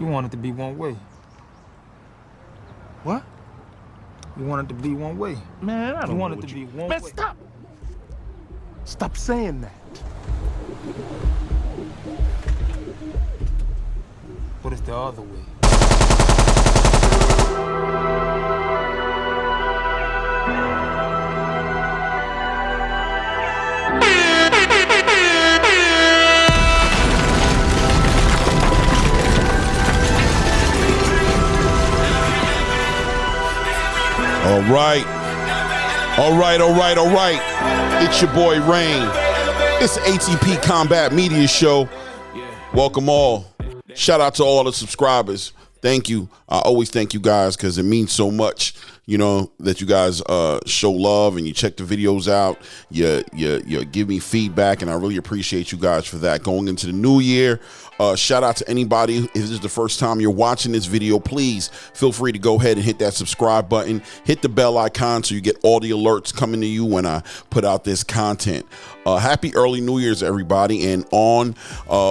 You want it to be one way. What? You want it to be one way. Man, I don't want know it to be one Man, way. stop. Stop saying that. But it's the other way. All right. It's your boy Rain. It's the ATP Combat Media Show. Welcome all. Shout out to all the subscribers. Thank you. I always thank you guys because it means so much, you know, that you guys show love and you check the videos out. You give me feedback, and I really appreciate you guys for that. Going into the new year, shout out to anybody. If this is the first time you're watching this video, please feel free to go ahead and hit that subscribe button. Hit the bell icon so you get all the alerts coming to you when I put out this content. Happy early New Year's, everybody, and on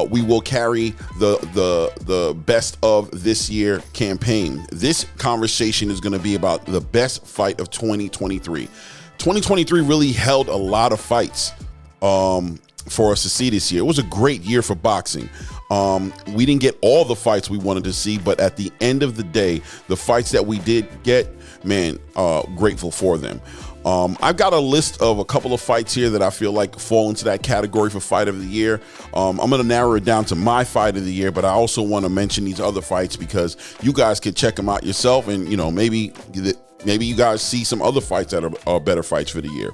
we will carry the best of this year campaign. This conversation is going to be about the best fight of 2023. 2023 really held a lot of fights for us to see this year. It was a great year for boxing. We didn't get all the fights we wanted to see, but at the end of the day, the fights that we did get, man, grateful for them. I've got a list of a couple of fights here that I feel like fall into that category for fight of the year. I'm going to narrow it down to my fight of the year, but I also want to mention these other fights because you guys can check them out yourself, and, you know, maybe you guys see some other fights that are better fights for the year.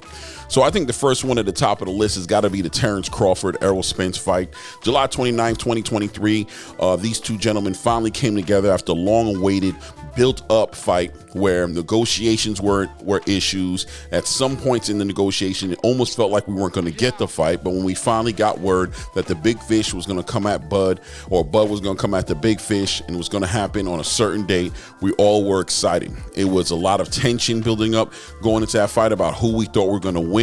So I think the first one at the top of the list has got to be the Terrence Crawford, Errol Spence fight. July 29th, 2023. These two gentlemen finally came together after a long-awaited, built-up fight where negotiations were issues. At some points in the negotiation, it almost felt like we weren't going to get the fight, but when we finally got word that the big fish was going to come at Bud, or Bud was going to come at the big fish, and it was going to happen on a certain date, we all were excited. It was a lot of tension building up going into that fight about who we thought were going to win.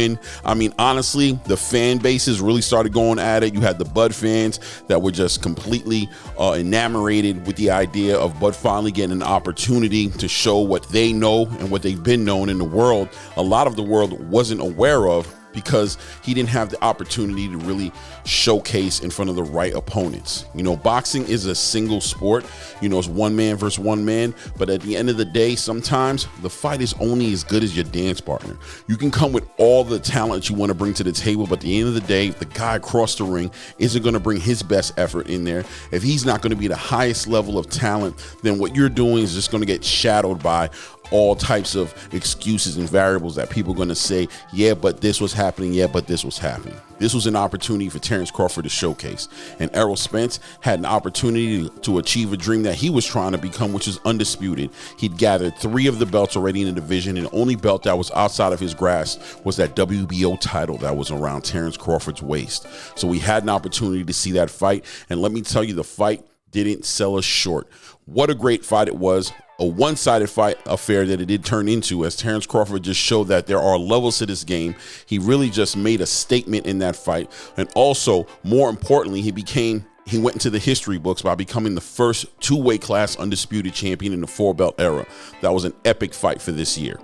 I mean, honestly, the fan bases really started going at it. You had the Bud fans that were just completely enamored with the idea of Bud finally getting an opportunity to show what they know and what they've been known in the world. A lot of the world wasn't aware of, because he didn't have the opportunity to really showcase in front of the right opponents. You know, boxing is a single sport. You know, it's one man versus one man. But at the end of the day, sometimes the fight is only as good as your dance partner. You can come with all the talent you want to bring to the table, but at the end of the day, if the guy across the ring isn't going to bring his best effort in there, if he's not going to be the highest level of talent, then what you're doing is just going to get shadowed by all types of excuses and variables that people are going to say, yeah, but this was happening. Yeah, but this was happening. This was an opportunity for Terrence Crawford to showcase. And Errol Spence had an opportunity to achieve a dream that he was trying to become, which is undisputed. He'd gathered 3 of the belts already in the division, and the only belt that was outside of his grasp was that WBO title that was around Terrence Crawford's waist. So we had an opportunity to see that fight. And let me tell you, the fight didn't sell us short. What a great fight it was. A one-sided fight affair that it did turn into, as Terrence Crawford just showed that there are levels to this game. He really just made a statement in that fight. And also, more importantly, he went into the history books by becoming the first 2-weight class undisputed champion in the 4-belt era. That was an epic fight for this year.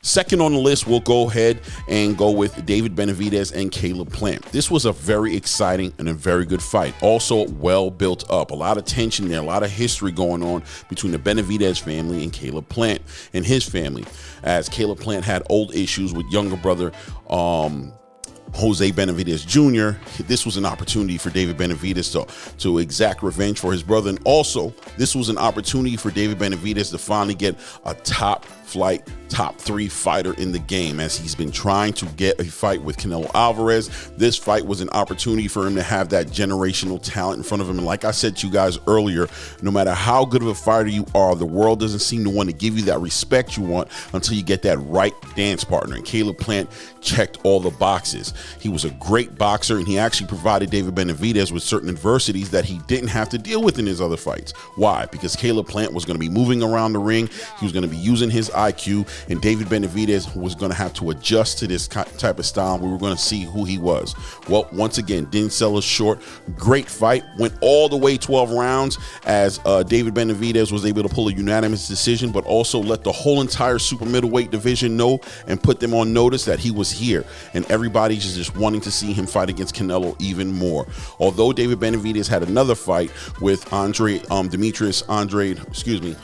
Second on the list, we'll go ahead and go with David Benavidez and Caleb Plant. This was a very exciting and a very good fight. Also well built up. A lot of tension there, a lot of history going on between the Benavidez family and Caleb Plant and his family, as Caleb Plant had old issues with younger brother Jose Benavidez Jr. This was an opportunity for David Benavidez to exact revenge for his brother. And also, this was an opportunity for David Benavidez to finally get a top flight, top 3 fighter in the game, as he's been trying to get a fight with Canelo Alvarez. This fight was an opportunity for him to have that generational talent in front of him. And like I said to you guys earlier, no matter how good of a fighter you are, the world doesn't seem to want to give you that respect you want until you get that right dance partner. And Caleb Plant checked all the boxes. He was a great boxer, and he actually provided David Benavidez with certain adversities that he didn't have to deal with in his other fights. Why? Because Caleb Plant was going to be moving around the ring. He was going to be using his IQ, and David Benavidez was going to have to adjust to this type of style. We were going to see who he was. Well, once again, didn't sell us short. Great fight. Went all the way 12 rounds as David Benavidez was able to pull a unanimous decision, but also let the whole entire super middleweight division know and put them on notice that he was here. And everybody's just wanting to see him fight against Canelo even more. Although David Benavidez had another fight with Andre Demetrius, Andre Boo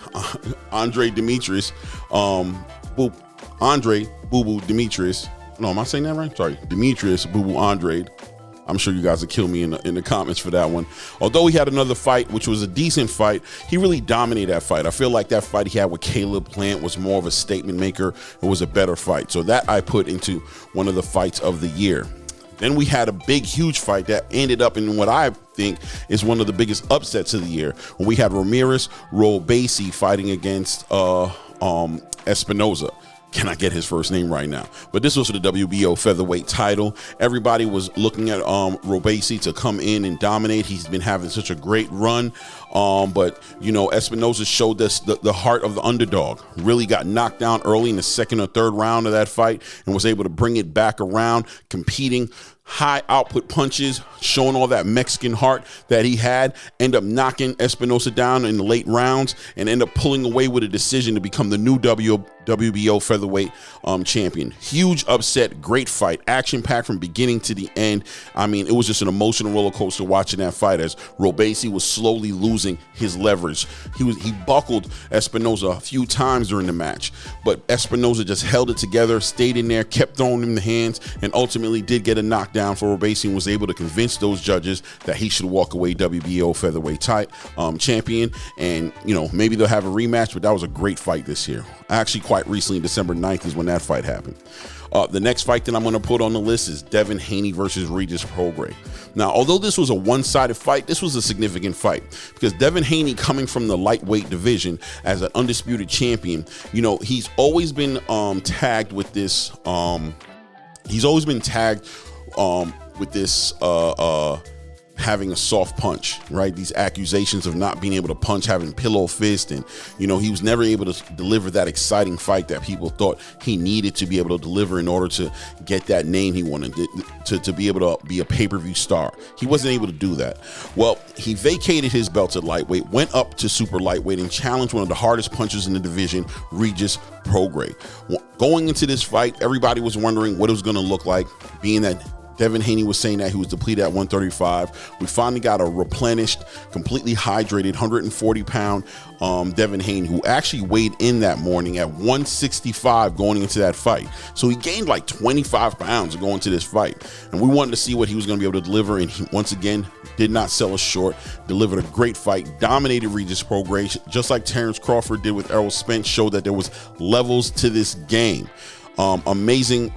Boo Demetrius. No, am I saying that right? Sorry, Demetrius Boo Boo Andre. I'm sure you guys will kill me in the comments for that one. Although he had another fight, which was a decent fight, he really dominated that fight. I feel like that fight he had with Caleb Plant was more of a statement maker. It was a better fight. So that I put into one of the fights of the year. Then we had a big, huge fight that ended up in what I think is one of the biggest upsets of the year, when we had Ramirez Robacy fighting against Espinosa. Can I get his first name right now? But this was for the WBO featherweight title. Everybody was looking at Robacy to come in and dominate. He's been having such a great run. But, you know, Espinosa showed us the heart of the underdog. Really got knocked down early in the second or third round of that fight and was able to bring it back around, competing, high output punches, showing all that Mexican heart that he had, end up knocking Espinosa down in the late rounds and end up pulling away with a decision to become the new WBO featherweight champion. Huge upset, great fight, action-packed from beginning to the end. I mean, it was just an emotional roller coaster watching that fight as Robacy was slowly losing his leverage. He buckled Espinosa a few times during the match, but Espinosa just held it together, stayed in there, kept throwing him the hands, and ultimately did get a knockdown for Robacy and was able to convince those judges that he should walk away WBO featherweight champion. And, you know, maybe they'll have a rematch, but that was a great fight this year. Actually, quite recently, December 9th is when that fight happened. The next fight that I'm going to put on the list is Devin Haney versus Regis Prograis. Now, although this was a one-sided fight, this was a significant fight because Devin Haney, coming from the lightweight division as an undisputed champion, you know, he's always been tagged with this. Having a soft punch, right? These accusations of not being able to punch, having pillow fist, and, you know, he was never able to deliver that exciting fight that people thought he needed to be able to deliver in order to get that name he wanted, to be able to be a pay-per-view star. He wasn't able to do that. Well, he vacated his belt at lightweight, went up to super lightweight, and challenged one of the hardest punchers in the division, Regis Prograis. Going into this fight, everybody was wondering what it was going to look like, being that Devin Haney was saying that he was depleted at 135. We finally got a replenished, completely hydrated 140-pound Devin Haney, who actually weighed in that morning at 165 going into that fight. So he gained like 25 pounds going into this fight. And we wanted to see what he was going to be able to deliver. And he, once again, did not sell us short, delivered a great fight, dominated Regis Prograis, just like Terrence Crawford did with Errol Spence, showed that there was levels to this game. Amazing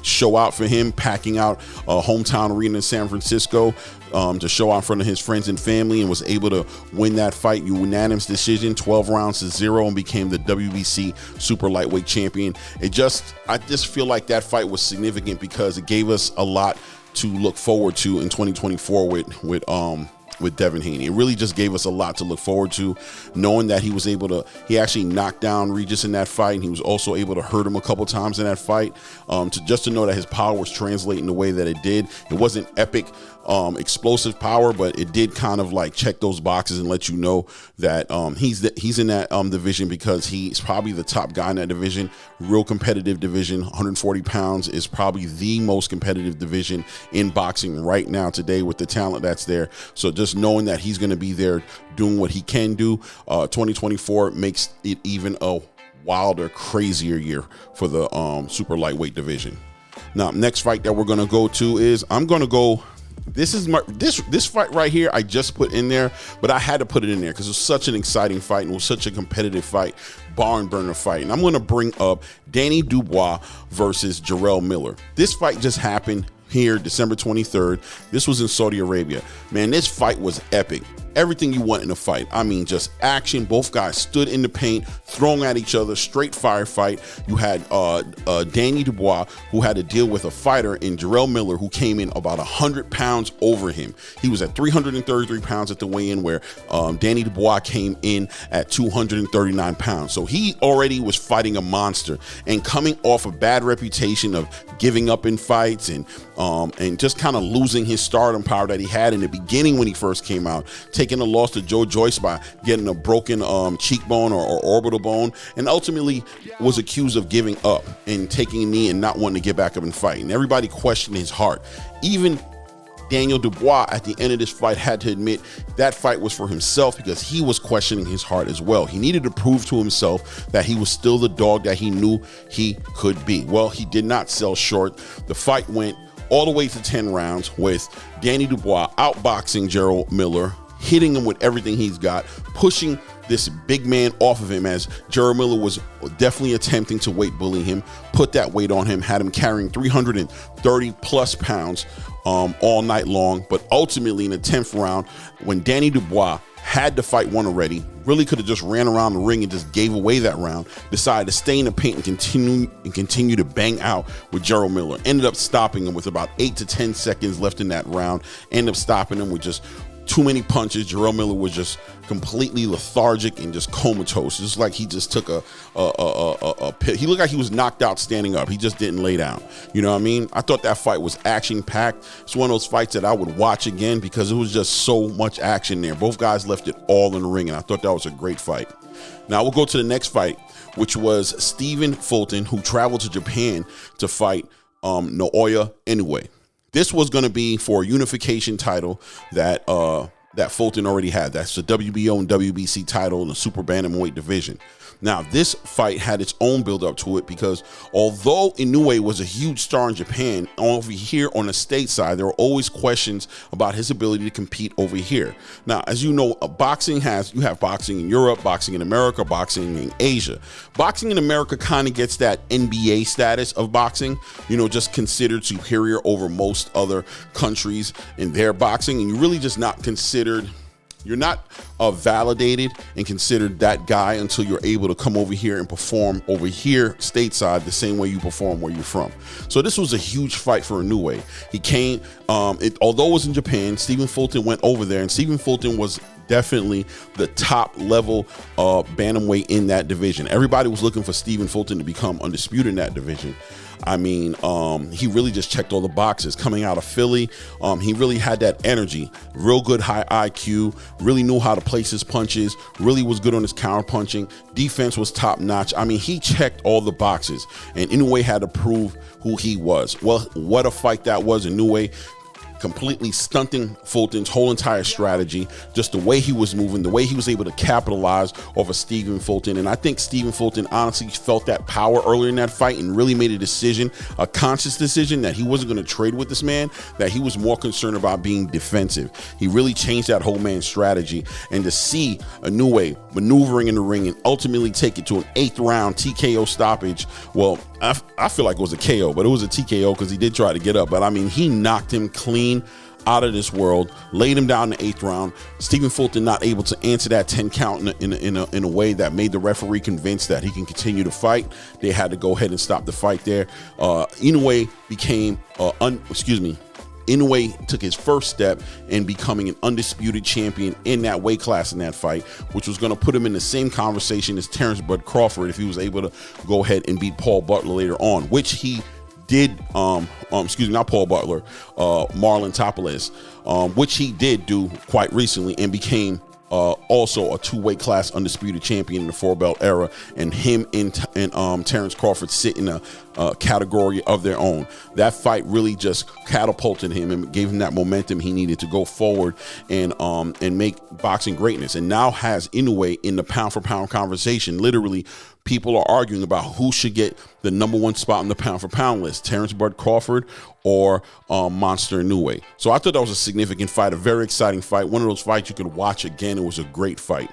show out for him, packing out a hometown arena in San Francisco to show out in front of his friends and family, and was able to win that fight unanimous decision, 12 rounds to 0, and became the WBC super lightweight champion. I just feel like that fight was significant because it gave us a lot to look forward to in 2024 with Devin Haney. It really just gave us a lot to look forward to, knowing that he actually knocked down Regis in that fight, and he was also able to hurt him a couple times in that fight. To know that his power was translating the way that it did. It wasn't epic, explosive power, but it did kind of like check those boxes and let you know that he's in that division because he's probably the top guy in that division. Real competitive division. 140 pounds is probably the most competitive division in boxing right now today with the talent that's there. So just knowing that he's going to be there doing what he can do, 2024 makes it even a wilder, crazier year for the super lightweight division. Now, next fight that we're going to go to is this fight right here I just put in there, but I had to put it in there because it was such an exciting fight and it was such a competitive fight, barn burner fight. And I'm going to bring up Danny Dubois versus Jarrell Miller. This fight just happened here December 23rd. This was in Saudi Arabia. Man, this fight was epic. everything you want in a fight. I mean, just action. Both guys stood in the paint, throwing at each other, straight firefight. You had Danny Dubois, who had to deal with a fighter in Jarrell Miller, who came in about 100 pounds over him. He was at 333 pounds at the weigh-in, where Danny Dubois came in at 239 pounds. So he already was fighting a monster, and coming off a bad reputation of giving up in fights and just kind of losing his stardom power that he had in the beginning when he first came out, taking a loss to Joe Joyce by getting a broken cheekbone or orbital bone, and ultimately was accused of giving up and taking a knee and not wanting to get back up and fight. And everybody questioned his heart. Even Daniel Dubois at the end of this fight had to admit that fight was for himself, because he was questioning his heart as well. He needed to prove to himself that he was still the dog that he knew he could be. Well, he did not sell short. The fight went all the way to 10 rounds, with Danny Dubois outboxing Jarrell Miller, hitting him with everything he's got, pushing this big man off of him, as Jarrell Miller was definitely attempting to weight bully him, put that weight on him, had him carrying 330 plus pounds all night long. But ultimately in the 10th round, when Danny Dubois had the fight won already, really could have just ran around the ring and just gave away that round, decided to stay in the paint and continue to bang out with Jarrell Miller. Ended up stopping him with about 8 to 10 seconds left in that round. Ended up stopping him with just too many punches. Jarrell Miller was just completely lethargic and just comatose. Just like he just took a pit. He looked like he was knocked out standing up. He just didn't lay down. You know what I mean? I thought that fight was action-packed. It's one of those fights that I would watch again, because it was just so much action there. Both guys left it all in the ring, and I thought that was a great fight. Now we'll go to the next fight, which was Stephen Fulton, who traveled to Japan to fight Naoya Inoue. This was going to be for a unification title that Fulton already had. That's the WBO and WBC title in the super bantamweight division. Now, this fight had its own build up to it, because although Inoue was a huge star in Japan, over here on the stateside, there were always questions about his ability to compete over here. Now, as you know, you have boxing in Europe, boxing in America, boxing in Asia. Boxing in America kind of gets that NBA status of boxing, just considered superior over most other countries in their boxing, and you're really just not considered. You're not validated and considered that guy until you're able to come over here and perform over here stateside the same way you perform where you're from. So this was a huge fight for Inoue. He came, although it was in Japan, Stephen Fulton went over there, and Stephen Fulton was definitely the top level bantamweight in that division. Everybody was looking for Stephen Fulton to become undisputed in that division. I mean, he really just checked all the boxes. Coming out of Philly, he really had that energy, real good high IQ, really knew how to place his punches, really was good on his counter punching. Defense was top notch. I mean, he checked all the boxes, and Inoue had to prove who he was. Well, what a fight that was. Inoue completely stunting Fulton's whole entire strategy, just the way he was moving, the way he was able to capitalize off of Stephen Fulton. And I think Stephen Fulton honestly felt that power earlier in that fight and really made a decision, a conscious decision, that he wasn't going to trade with this man, that he was more concerned about being defensive. He really changed that whole man's strategy. And to see Inoue maneuvering in the ring and ultimately take it to an 8th round TKO stoppage, well, I feel like it was a KO, but it was a TKO because he did try to get up. But I mean, he knocked him clean out of this world, laid him down in the 8th round. Stephen Fulton not able to answer that 10 count in a way that made the referee convinced that he can continue to fight. They had to go ahead and stop the fight there. Inoue Inoue took his first step in becoming an undisputed champion in that weight class in that fight, which was going to put him in the same conversation as Terrence Crawford if he was able to go ahead and beat Paul Butler later on, which he did. Not Paul Butler, Marlon Topoles, which he did do quite recently and became also a 2-weight class undisputed champion in the 4-belt era, and him and Terrence Crawford sit in a category of their own. That fight really just catapulted him and gave him that momentum he needed to go forward and make boxing greatness. And now has Inoue in the pound for pound conversation. Literally, people are arguing about who should get the #1 spot on the pound for pound list, Terrence Bud Crawford or Monster Inoue. So I thought that was a significant fight, a very exciting fight. One of those fights you could watch again. It was a great fight.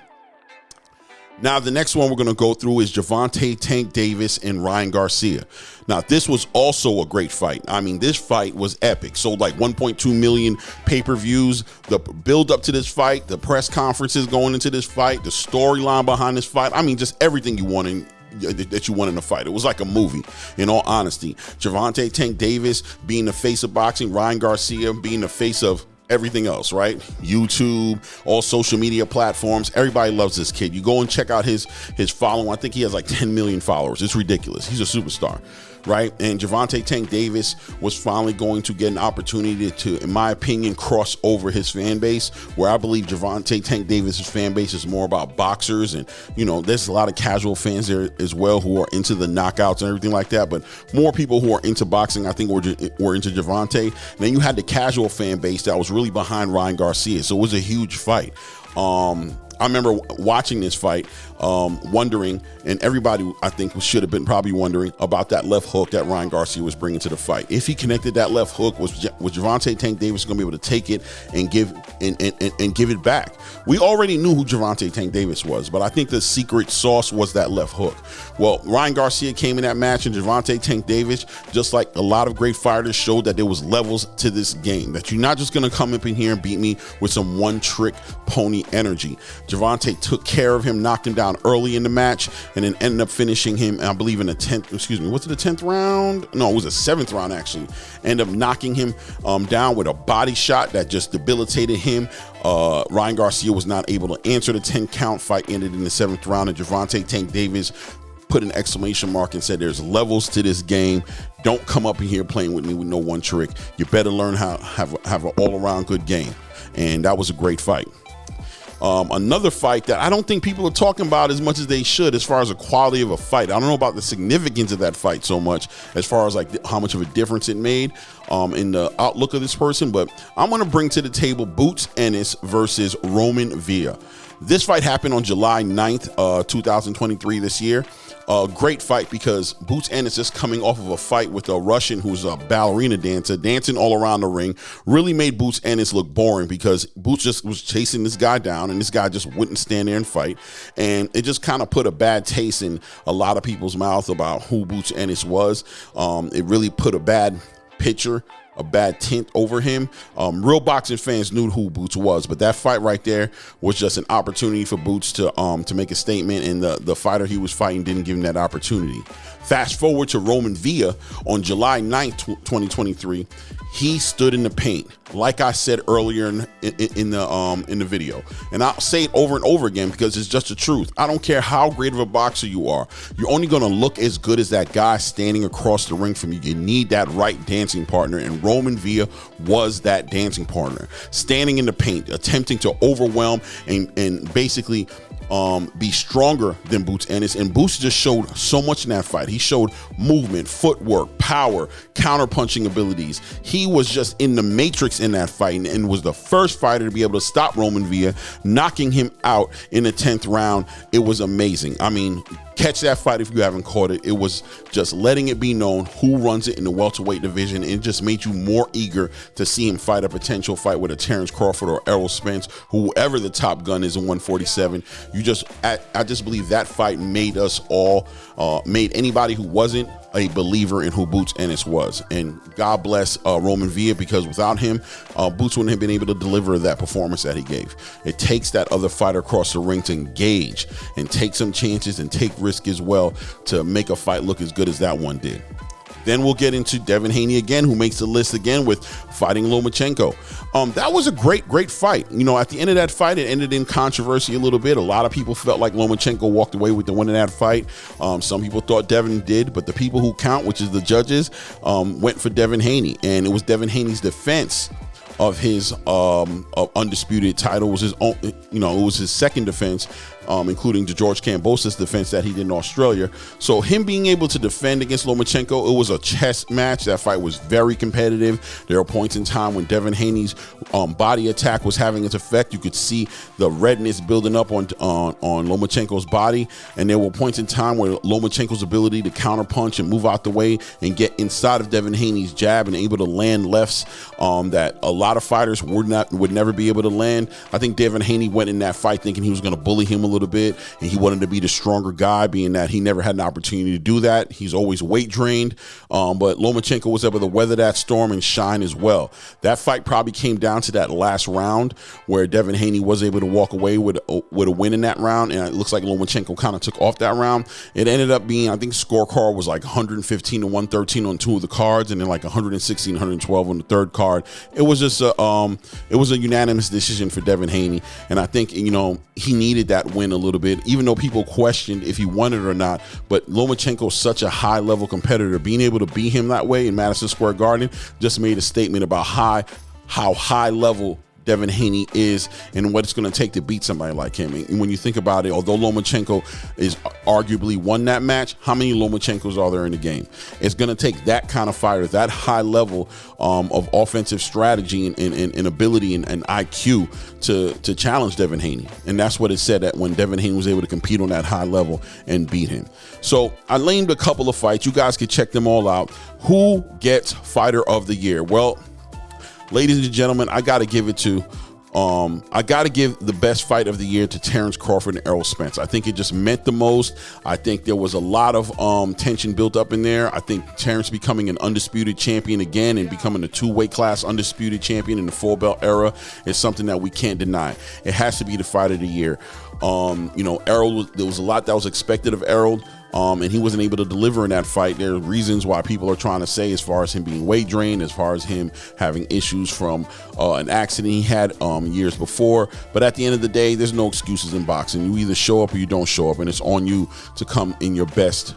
Now, the next one we're going to go through is Gervonta Tank Davis and Ryan Garcia. Now, this was also a great fight. I mean, this fight was epic. Sold like 1.2 million pay-per-views. The build up to this fight, the press conferences going into this fight, the storyline behind this fight. I mean, just everything you want in a fight. It was like a movie, in all honesty. Gervonta Tank Davis being the face of boxing, Ryan Garcia being the face of everything else, right? YouTube, all social media platforms. Everybody loves this kid. You go and check out his following. I think he has like 10 million followers. It's ridiculous. He's a superstar, right? And Gervonta Tank Davis was finally going to get an opportunity to, in my opinion, cross over his fan base, where I believe Gervonta Tank Davis's fan base is more about boxers. And, you know, there's a lot of casual fans there as well who are into the knockouts and everything like that. But more people who are into boxing, I think, were into Gervonta. And then you had the casual fan base that was really behind Ryan Garcia. So it was a huge fight. I remember watching this fight, wondering, and everybody I think should have been probably wondering about that left hook that Ryan Garcia was bringing to the fight. If he connected that left hook, was Gervonta Tank Davis going to be able to take it and give it back? We already knew who Gervonta Tank Davis was, but I think the secret sauce was that left hook. Well, Ryan Garcia came in that match, and Gervonta Tank Davis, just like a lot of great fighters, showed that there was levels to this game, that you're not just going to come up in here and beat me with some one-trick pony energy. Gervonta took care of him, knocked him down early in the match, and then ended up finishing him, I believe, in the 10th, was it the 10th round? No, it was the 7th round, actually. Ended up knocking him down with a body shot that just debilitated him. Ryan Garcia was not able to answer the 10 count. Fight ended in the 7th round, and Gervonta Tank Davis put an exclamation mark and said, there's levels to this game. Don't come up in here playing with me with no one trick. You better learn how to have an all-around good game. And that was a great fight. Another fight that I don't think people are talking about as much as they should, as far as the quality of a fight. I don't know about the significance of that fight so much as far as like how much of a difference it made in the outlook of this person, but I'm going to bring to the table Boots Ennis versus Roman Villa. This fight happened on July 9th, 2023 this year. Great fight because Boots Ennis is coming off of a fight with a Russian who's a ballerina dancer, dancing all around the ring. Really made Boots Ennis look boring because Boots just was chasing this guy down, and this guy just wouldn't stand there and fight. And it just kind of put a bad taste in a lot of people's mouth about who Boots Ennis was. It really put a bad picture, a bad tint over him. Real boxing fans knew who Boots was, but that fight right there was just an opportunity for Boots to make a statement, and the fighter he was fighting didn't give him that opportunity. Fast forward to Roman Villa on July 9th, 2023. He stood in the paint, like I said earlier in the video, and I'll say it over and over again because it's just the truth. I don't care how great of a boxer you are. You're only going to look as good as that guy standing across the ring from you. You need that right dancing partner, and Roman Villa was that dancing partner, standing in the paint, attempting to overwhelm and basically be stronger than Boots Ennis. And Boots just showed so much in that fight. He showed movement, footwork, power, counter-punching abilities. He was just in the matrix in that fight, and was the first fighter to be able to stop Roman Villa, knocking him out in the 10th round. It was amazing. I mean, catch that fight if you haven't caught it. It was just letting it be known who runs it in the welterweight division. It just made you more eager to see him fight a potential fight with a Terrence Crawford or Errol Spence, whoever the top gun is in 147. I just believe that fight made us all, made anybody who wasn't a believer in who Boots Ennis was. And God bless Roman Villa, because without him, Boots wouldn't have been able to deliver that performance that he gave. It takes that other fighter across the ring to engage and take some chances and take risk as well to make a fight look as good as that one did. Then we'll get into Devin Haney again, who makes the list again with fighting Lomachenko. That was a great fight. You know, at the end of that fight, it ended in controversy a little bit. A lot of people felt like Lomachenko walked away with the win of that fight. Some people thought Devin did, but the people who count, which is the judges, went for Devin Haney. And it was Devin Haney's defense of his undisputed title. It was his own, it was his second defense, including the George Kambosos defense that he did in Australia. So him being able to defend against Lomachenko, it was a chess match. That fight was very competitive. There were points in time when Devin Haney's body attack was having its effect. You could see the redness building up on Lomachenko's body, and there were points in time where Lomachenko's ability to counterpunch and move out the way and get inside of Devin Haney's jab and able to land lefts that a lot of fighters would never be able to land. I think Devin Haney went in that fight thinking he was going to bully him a little little bit, and he wanted to be the stronger guy, being that he never had an opportunity to do that. He's always weight drained, but Lomachenko was able to weather that storm and shine as well. That fight probably came down to that last round where Devin Haney was able to walk away with a win in that round, and it looks like Lomachenko kind of took off that round. It ended up being, I think scorecard was like 115 to 113 on 2 of the cards, and then like 116, 112 on the third card. It was just it was a unanimous decision for Devin Haney, and I think, you know, he needed that win a little bit, even though people questioned if he won it or not. But Lomachenko's such a high level competitor, being able to beat him that way in Madison Square Garden just made a statement about how high level Devin Haney is and what it's going to take to beat somebody like him. And when you think about it, although Lomachenko is arguably won that match, how many Lomachenkos are there in the game? It's going to take that kind of fighter, that high level of offensive strategy and ability and IQ to challenge Devin Haney. And that's what it said, that when Devin Haney was able to compete on that high level and beat him. So I named a couple of fights. You guys can check them all out. Who gets Fighter of the Year? Well, ladies and gentlemen, I got to give it to, I got to give the best fight of the year to Terrence Crawford and Errol Spence. I think it just meant the most. I think there was a lot of tension built up in there. I think Terrence becoming an undisputed champion again and becoming a 2-weight class undisputed champion in the full belt era is something that we can't deny. It has to be the fight of the year. You know, Errol, there was a lot that was expected of Errol. And he wasn't able to deliver in that fight. There are reasons why people are trying to say, as far as him being weight drained, as far as him having issues from an accident he had years before. But at the end of the day, there's no excuses in boxing. You either show up or you don't show up, and it's on you to come in your best,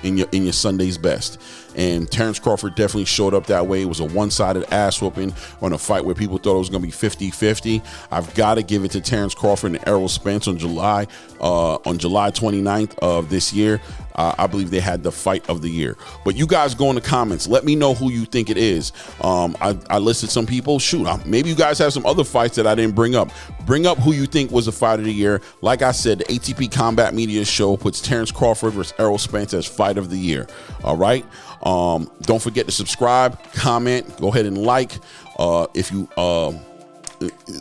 in your Sunday's best. And Terrence Crawford definitely showed up that way. It was a one-sided ass whooping on a fight where people thought it was going to be 50-50. I've got to give it to Terrence Crawford and Errol Spence on July 29th of this year. I believe they had the fight of the year. But you guys go in the comments. Let me know who you think it is. I listed some people. Shoot, maybe you guys have some other fights that I didn't bring up. Bring up who you think was the fight of the year. Like I said, the ATP Combat Media Show puts Terrence Crawford versus Errol Spence as fight of the year. All right. Don't forget to subscribe, comment, go ahead and like. If you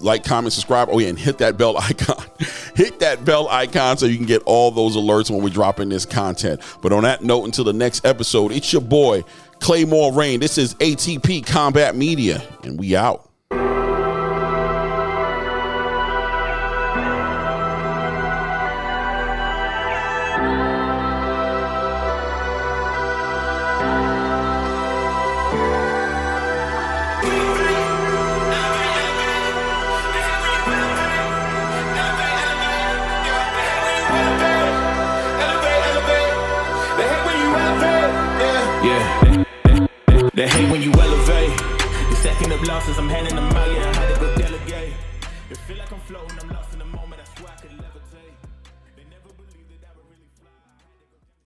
like, comment, subscribe. Oh yeah, and hit that bell icon. Hit that bell icon so you can get all those alerts when we're dropping this content. But on that note, until the next episode, it's your boy Claymore Rain. This is ATP Combat Media, and we out. They hate when you elevate. The second of losses, I'm handing them out. Yeah, I had to go delegate. It feel like I'm floating, I'm lost in the moment. I swear I could